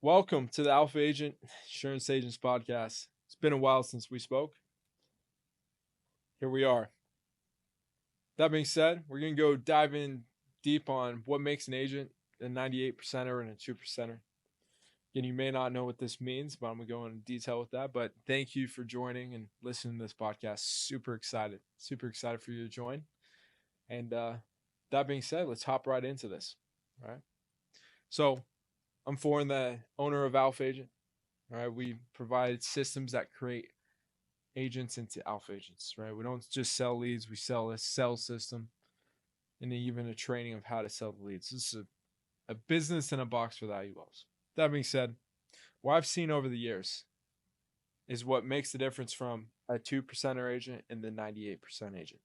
Welcome to the Alpha Agent Insurance Agents Podcast. It's been a while since we spoke. Here we are. That being said, we're going to go dive in deep on what makes an agent a 98%er and a 2%er. Again, you may not know what this means, but I'm going to go into detail with that. But thank you for joining and listening to this podcast. Super excited for you to join. And that being said, let's hop right into this. All right. So I'm Foreign, the owner of Alpha Agent. All right. We provide systems that create agents into alpha agents, right? We don't just sell leads, we sell a sales system and even a training of how to sell the leads. This is a business in a box with IULs. That being said, what I've seen over the years is what makes the difference from a 2%er agent and the 98% agent.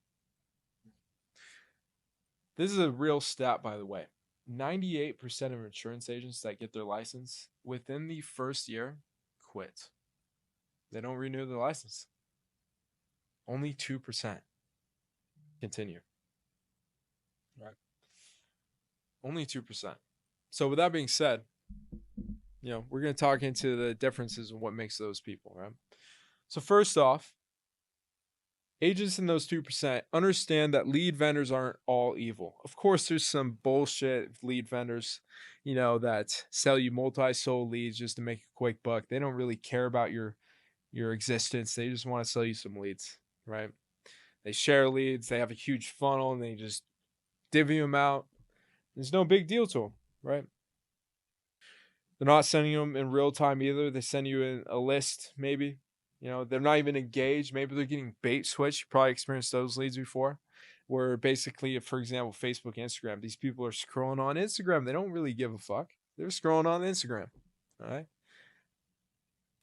This is a real stat, by the way. 98% of insurance agents that get their license within the first year quit. They don't renew their license. Only 2% continue. Right. Only 2%. So with that being said, we're going to talk into the differences and what makes those people, right? So first off, agents in those 2% understand that lead vendors aren't all evil. Of course, there's some bullshit lead vendors, that sell you multi-sold leads just to make a quick buck. They don't really care about your existence. They just want to sell you some leads, right? They share leads. They have a huge funnel and they just divvy them out. There's no big deal to them, right? They're not sending them in real time either. They send you in a list, maybe. They're not even engaged. Maybe they're getting bait switched. You probably experienced those leads before, where basically, for example, Facebook, Instagram, these people are scrolling on Instagram. They don't really give a fuck. They're scrolling on Instagram, all right?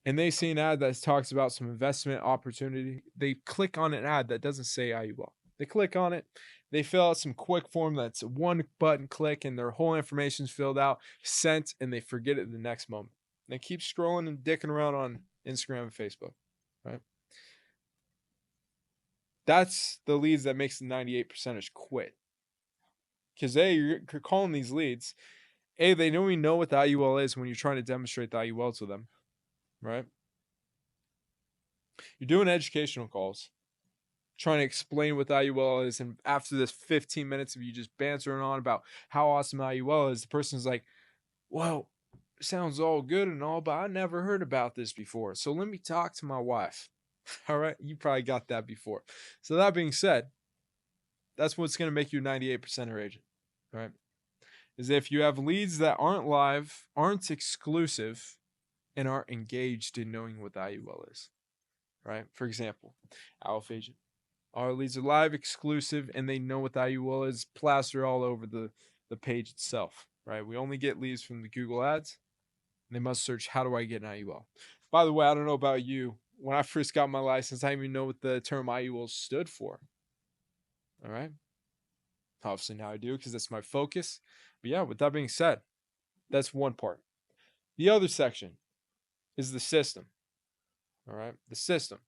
And they see an ad that talks about some investment opportunity. They click on an ad that doesn't say IUL. They click on it. They fill out some quick form that's a one button click and their whole information's filled out, sent, and they forget it the next moment. They keep scrolling and dicking around on Instagram and Facebook, right? That's the leads that makes the 98%ers quit. Because you're calling these leads. They don't even know what the IUL is when you're trying to demonstrate the IUL to them, right? You're doing educational calls, trying to explain what the IUL is, and after this 15 minutes of you just bantering on about how awesome IUL is, the person's like, well, it sounds all good and all, but I never heard about this before, so let me talk to my wife. All right, you probably got that before. So that being said, that's what's going to make you a 98%er agent, right? Is if you have leads that aren't live, aren't exclusive, and aren't engaged in knowing what the IUL is, right? For example, Alpha Agent. Our leads are live, exclusive, and they know what the IUL is, plastered all over the page itself, right? We only get leads from the Google ads. They must search, how do I get an IUL? By the way, I don't know about you. When I first got my license, I didn't even know what the term IUL stood for. All right? Obviously now I do because that's my focus. But yeah, with that being said, that's one part. The other section is the system. All right? The system.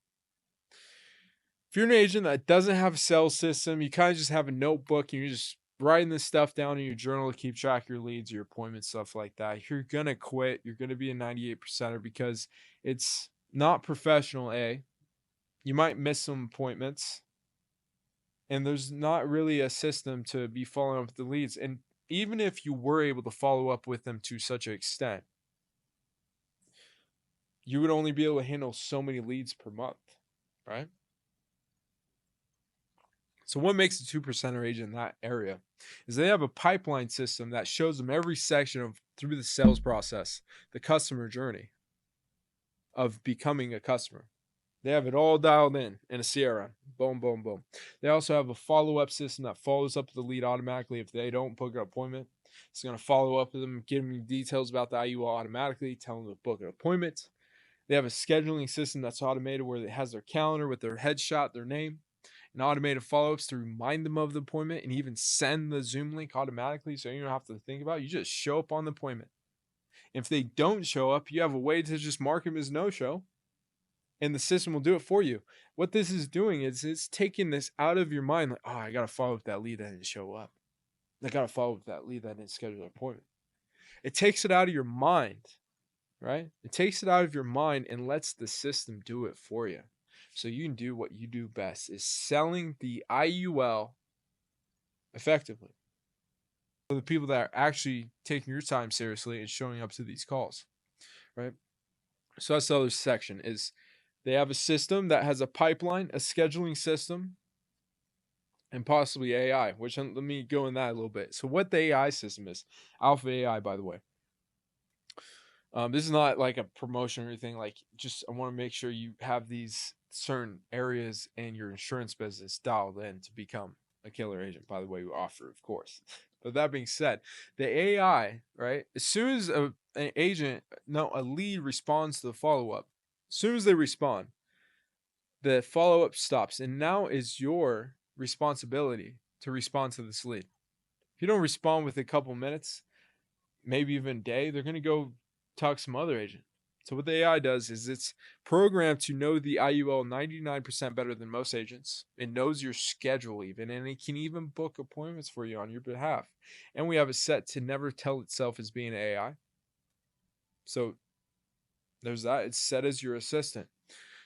If you're an agent that doesn't have a sales system, you kind of just have a notebook and you're just writing this stuff down in your journal to keep track of your leads, your appointments, stuff like that, you're going to quit. You're going to be a 98%er because it's not professional, A. You might miss some appointments. And there's not really a system to be following up with the leads. And even if you were able to follow up with them to such an extent, you would only be able to handle so many leads per month, right? So what makes a 2%er agent in that area is they have a pipeline system that shows them every section of through the sales process, the customer journey of becoming a customer. They have it all dialed in a CRM. Boom, boom, boom. They also have a follow-up system that follows up with the lead automatically if they don't book an appointment. It's going to follow up with them, give them details about the IUL automatically, tell them to book an appointment. They have a scheduling system that's automated where it has their calendar with their headshot, their name, and automated follow-ups to remind them of the appointment and even send the Zoom link automatically so you don't have to think about it. You just show up on the appointment. If they don't show up, you have a way to just mark them as no-show, and the system will do it for you. What this is doing is it's taking this out of your mind, like, oh, I got to follow up that lead that didn't show up. I got to follow up that lead that didn't schedule an appointment. It takes it out of your mind right? It takes it out of your mind and lets the system do it for you. So you can do what you do best, is selling the IUL effectively. For the people that are actually taking your time seriously and showing up to these calls, right? So that's the other section, is they have a system that has a pipeline, a scheduling system, and possibly AI, which let me go in that a little bit. So what the AI system is, Alpha AI, by the way. This is not like a promotion or anything. Like, just I want to make sure you have these certain areas in your insurance business dialed in to become a killer agent. By the way, we offer, of course. But that being said, the AI, right? As soon as an agent, no, a lead responds to the follow up, as soon as they respond, the follow up stops, and now is your responsibility to respond to this lead. If you don't respond within a couple minutes, maybe even a day, they're going to go talk to some other agent. So what the AI does is it's programmed to know the IUL 99% better than most agents. It knows your schedule even, and it can even book appointments for you on your behalf. And we have it set to never tell itself as being AI. So there's that. It's set as your assistant.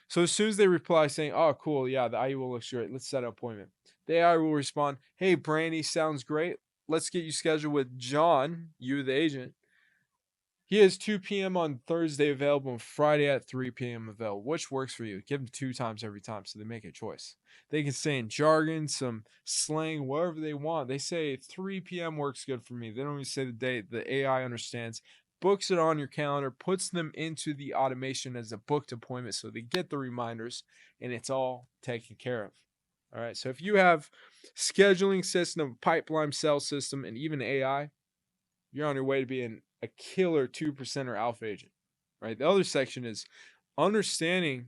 So as soon as they reply saying, "Oh, cool, yeah, the IUL looks great. Let's set an appointment," the AI will respond, "Hey, Brandy, sounds great. Let's get you scheduled with John, you the agent. He has 2 p.m. on Thursday available and Friday at 3 p.m. available. Which works for you?" Give them 2 times every time so they make a choice. They can say in jargon, some slang, whatever they want. They say 3 p.m. works good for me. They don't even say the date. The AI understands, books it on your calendar, puts them into the automation as a booked appointment so they get the reminders, and it's all taken care of. All right. So if you have scheduling system, pipeline sales system, and even AI, you're on your way to being a killer 2%er alpha agent, right? The other section is understanding,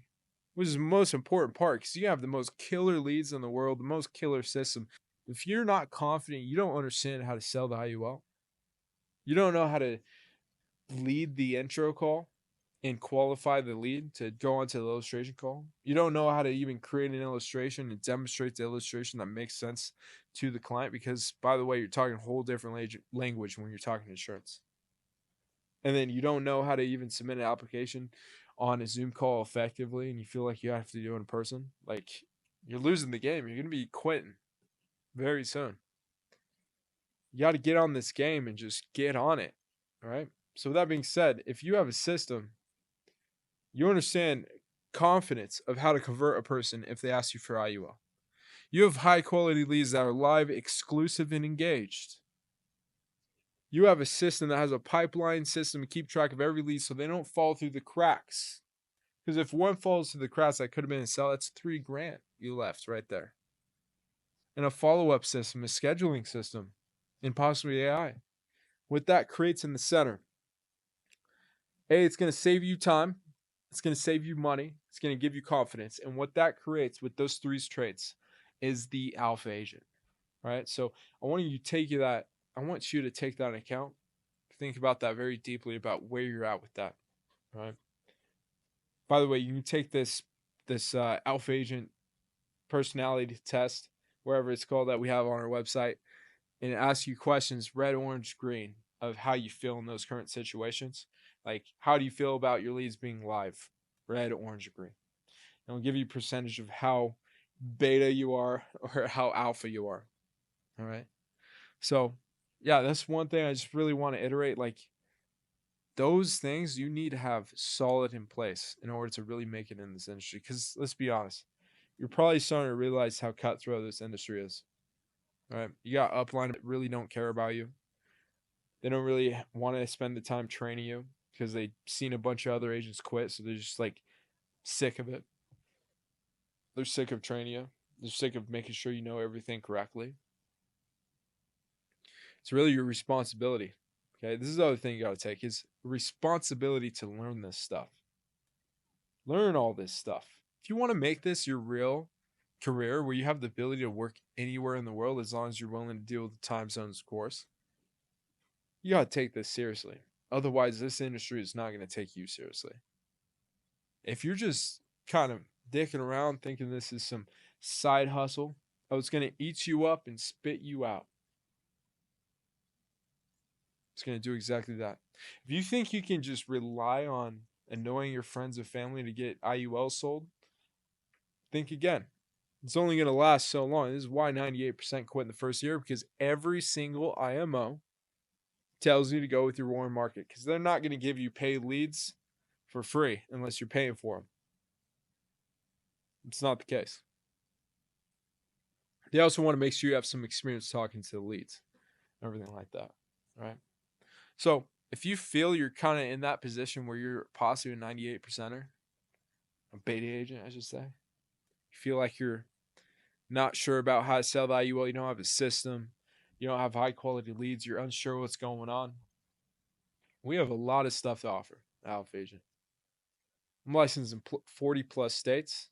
which is the most important part, because you have the most killer leads in the world, the most killer system. If you're not confident, you don't understand how to sell the IUL, you don't know how to lead the intro call and qualify the lead to go onto the illustration call, you don't know how to even create an illustration and demonstrate the illustration that makes sense to the client, because, by the way, you're talking a whole different language when you're talking insurance. And then you don't know how to even submit an application on a Zoom call effectively, and you feel like you have to do it in person, like, you're losing the game. You're going to be quitting very soon. You got to get on this game and just get on it. All right. So, with that being said, if you have a system, you understand confidence of how to convert a person if they ask you for IUL. You have high quality leads that are live, exclusive, and engaged. You have a system that has a pipeline system to keep track of every lead so they don't fall through the cracks. Because if one falls through the cracks, that could have been a sell. That's $3,000 you left right there. And a follow-up system, a scheduling system, and possibly AI. What that creates in the center, it's going to save you time. It's going to save you money. It's going to give you confidence. And what that creates with those three traits is the alpha agent. Right? So I want you to take that into account. Think about that very deeply about where you're at with that. Right? By the way, you can take this alpha agent personality test, wherever it's called, that we have on our website, and it asks you questions, red, orange, green, of how you feel in those current situations. Like, how do you feel about your leads being live? Red, orange, or green. And it'll give you a percentage of how beta you are or how alpha you are. All right. So, yeah, that's one thing I just really want to iterate. Like, those things you need to have solid in place in order to really make it in this industry. Because let's be honest, you're probably starting to realize how cutthroat this industry is. All right. You got upline that really don't care about you. They don't really want to spend the time training you because they've seen a bunch of other agents quit. So they're just like sick of it. They're sick of training you. They're sick of making sure you know everything correctly. It's really your responsibility. Okay. This is the other thing you got to take, is responsibility to learn this stuff. Learn all this stuff. If you want to make this your real career where you have the ability to work anywhere in the world as long as you're willing to deal with the time zones, of course, you got to take this seriously. Otherwise, this industry is not going to take you seriously. If you're just kind of dicking around thinking this is some side hustle, it's going to eat you up and spit you out. It's going to do exactly that. If you think you can just rely on annoying your friends and family to get IUL sold, think again. It's only going to last so long. This is why 98% quit in the first year, because every single IMO tells you to go with your warm market, because they're not going to give you paid leads for free unless you're paying for them. It's not the case. They also want to make sure you have some experience talking to the leads, everything like that, right? So if you feel you're kind of in that position where you're possibly a 98 percenter, a beta agent, I should say, you feel like you're not sure about how to sell the IUL, you don't have a system, you don't have high quality leads, you're unsure what's going on, we have a lot of stuff to offer Alpha Agent. I'm licensed in 40 plus states,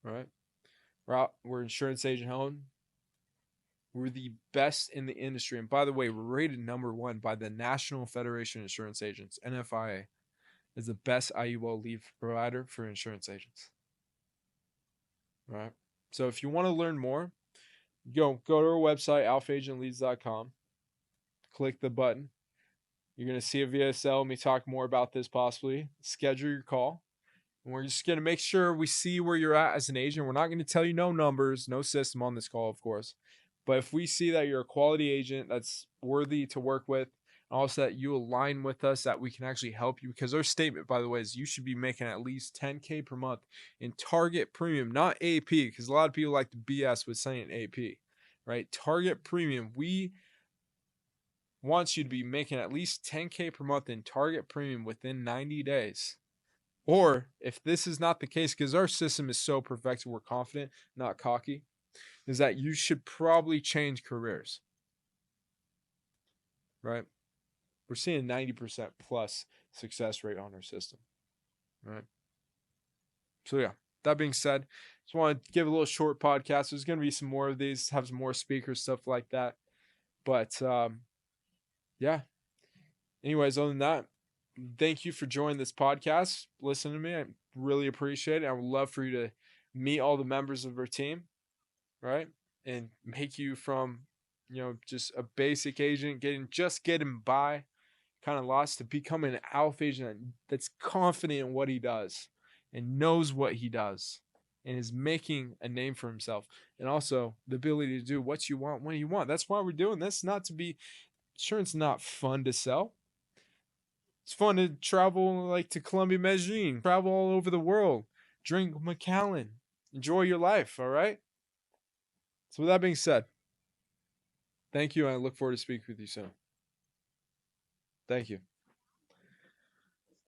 right? We're insurance agent owned. We're the best in the industry. And by the way, we're rated #1 by the National Federation of Insurance Agents, NFIA, as the best IUL lead provider for insurance agents. Right? So if you want to learn more, go to our website, alphaagentleads.com. Click the button. You're going to see a VSL, me talk more about this possibly. Schedule your call. And we're just going to make sure we see where you're at as an agent. We're not going to tell you no numbers, no system on this call, of course. But if we see that you're a quality agent that's worthy to work with, and also that you align with us, that we can actually help you, because our statement, by the way, is you should be making at least $10K per month in target premium, not AP, because a lot of people like to BS with saying AP, right? Target premium. We want you to be making at least $10K per month in target premium within 90 days. Or if this is not the case, because our system is so perfect, we're confident, not cocky, is that you should probably change careers, right? We're seeing 90% plus success rate on our system, right? So yeah, that being said, just want to give a little short podcast. There's going to be some more of these, have some more speakers, stuff like that. But yeah, anyways, other than that, thank you for joining this podcast. Listen to me. I really appreciate it. I would love for you to meet all the members of our team, right? And make you from, just a basic agent getting by, kind of lost, to becoming an alpha agent that's confident in what he does and knows what he does and is making a name for himself, and also the ability to do what you want when you want. That's why we're doing this. Not to be insurance, not fun to sell. It's fun to travel like to Columbia, Medellin, travel all over the world, drink Macallan, enjoy your life. All right. So with that being said, thank you, and I look forward to speaking with you soon. Thank you.